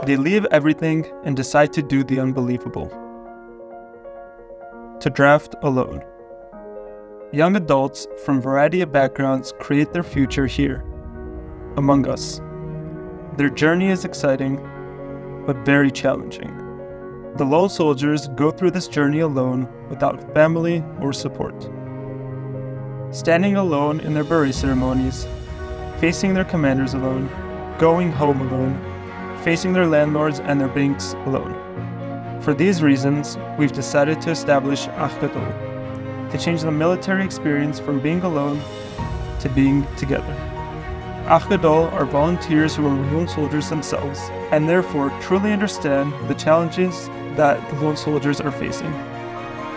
They leave everything and decide to do the unbelievable. To draft alone. Young adults from a variety of backgrounds create their future here, among us. Their journey is exciting, but very challenging. The lone soldiers go through this journey alone without family or support. Standing alone in their beret ceremonies, facing their commanders alone, going home alone, facing their landlords and their banks alone. For these reasons, we've decided to establish Ach Gadol, to change the military experience from being alone to being together. Ach Gadol are volunteers who are lone soldiers themselves, and therefore truly understand the challenges that the lone soldiers are facing.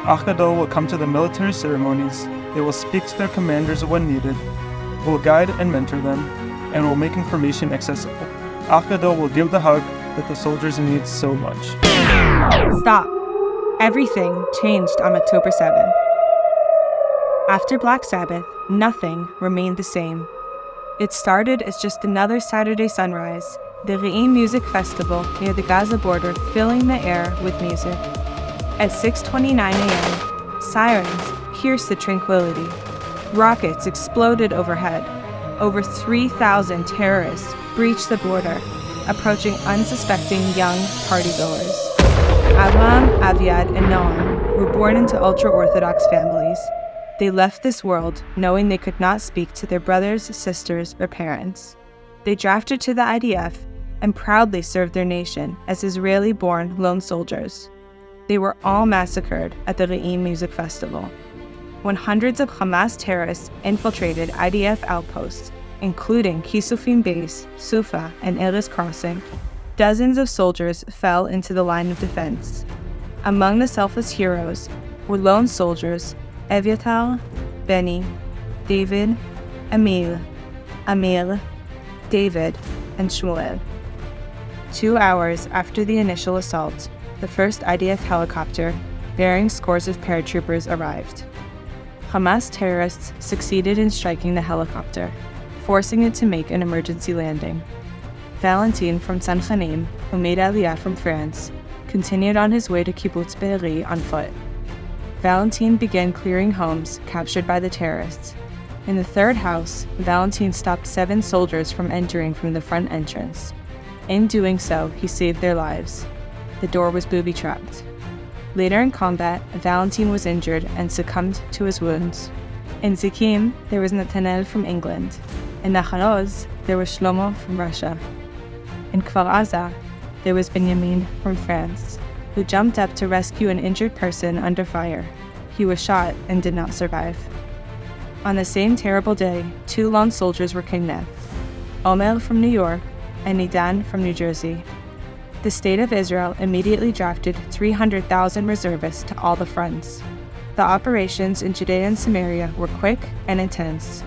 Ach Gadol will come to the military ceremonies, they will speak to their commanders when needed, will guide and mentor them, and will make information accessible. Ach Gadol will give the hug that the soldiers need so much. Stop. Everything changed on October 7th. After Black Sabbath, nothing remained the same. It started as just another Saturday sunrise, the Re'im Music Festival near the Gaza border filling the air with music. At 6:29 a.m., sirens pierced the tranquility. Rockets exploded overhead. Over 3,000 terrorists breached the border, approaching unsuspecting young partygoers. Abraham, Aviad, and Noam were born into ultra-Orthodox families. They left this world knowing they could not speak to their brothers, sisters, or parents. They drafted to the IDF and proudly served their nation as Israeli-born lone soldiers. They were all massacred at the Re'im Music Festival. When hundreds of Hamas terrorists infiltrated IDF outposts, including Kisufim Base, Sufa, and Erez Crossing, dozens of soldiers fell into the line of defense. Among the selfless heroes were lone soldiers Eviatar, Benny, David, Emil, Amir, David, and Shmuel. 2 hours after the initial assault, the first IDF helicopter, bearing scores of paratroopers, arrived. Hamas terrorists succeeded in striking the helicopter, forcing it to make an emergency landing. Valentin from Tzanchanim, who made Aliyah from France, continued on his way to Kibbutz Be'eri on foot. Valentin began clearing homes captured by the terrorists. In the third house, Valentin stopped 7 soldiers from entering from the front entrance. In doing so, he saved their lives. The door was booby-trapped. Later in combat, Valentin was injured and succumbed to his wounds. In Zikim, there was Nathanael from England. In Nachal Oz, there was Shlomo from Russia. In Kfar Aza, there was Benjamin from France, who jumped up to rescue an injured person under fire. He was shot and did not survive. On the same terrible day, 2 lone soldiers were kidnapped, Omer from New York and Nidan from New Jersey. The State of Israel immediately drafted 300,000 reservists to all the fronts. The operations in Judea and Samaria were quick and intense.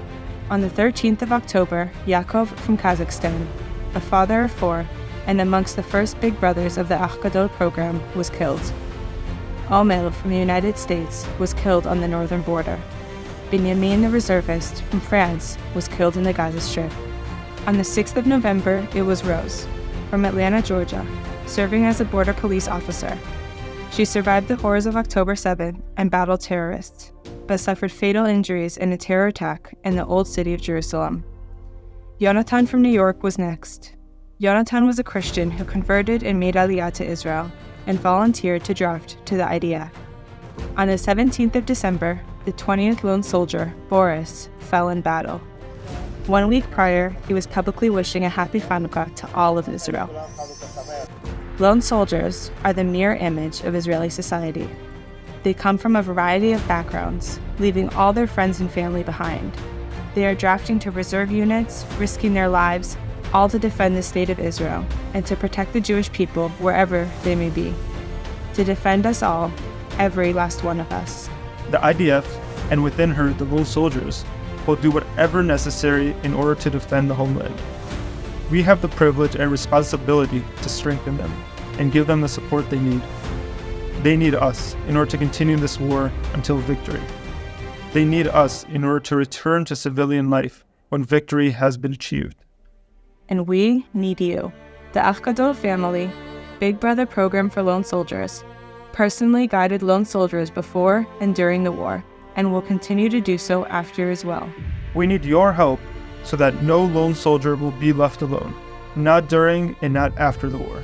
On the 13th of October, Yaakov from Kazakhstan, a father of 4, and amongst the first big brothers of the Ach Gadol program, was killed. Omer from the United States was killed on the northern border. Benjamin, the reservist from France, was killed in the Gaza Strip. On the 6th of November, it was Rose, from Atlanta, Georgia, serving as a border police officer. She survived the horrors of October 7th and battled terrorists, but suffered fatal injuries in a terror attack in the Old City of Jerusalem. Yonatan from New York was next. Yonatan was a Christian who converted and made Aliyah to Israel and volunteered to draft to the IDF. On the 17th of December, the 20th lone soldier, Boris, fell in battle. 1 week prior, he was publicly wishing a happy Hanukkah to all of Israel. Lone soldiers are the mirror image of Israeli society. They come from a variety of backgrounds, leaving all their friends and family behind. They are drafting to reserve units, risking their lives, all to defend the state of Israel and to protect the Jewish people wherever they may be. To defend us all, every last one of us. The IDF, and within her the lone soldiers, will do whatever necessary in order to defend the homeland. We have the privilege and responsibility to strengthen them and give them the support they need. They need us in order to continue this war until victory. They need us in order to return to civilian life when victory has been achieved. And we need you. The Ach Gadol family, Big Brother program for lone soldiers, personally guided lone soldiers before and during the war, and will continue to do so after as well. We need your help so that no lone soldier will be left alone, not during and not after the war.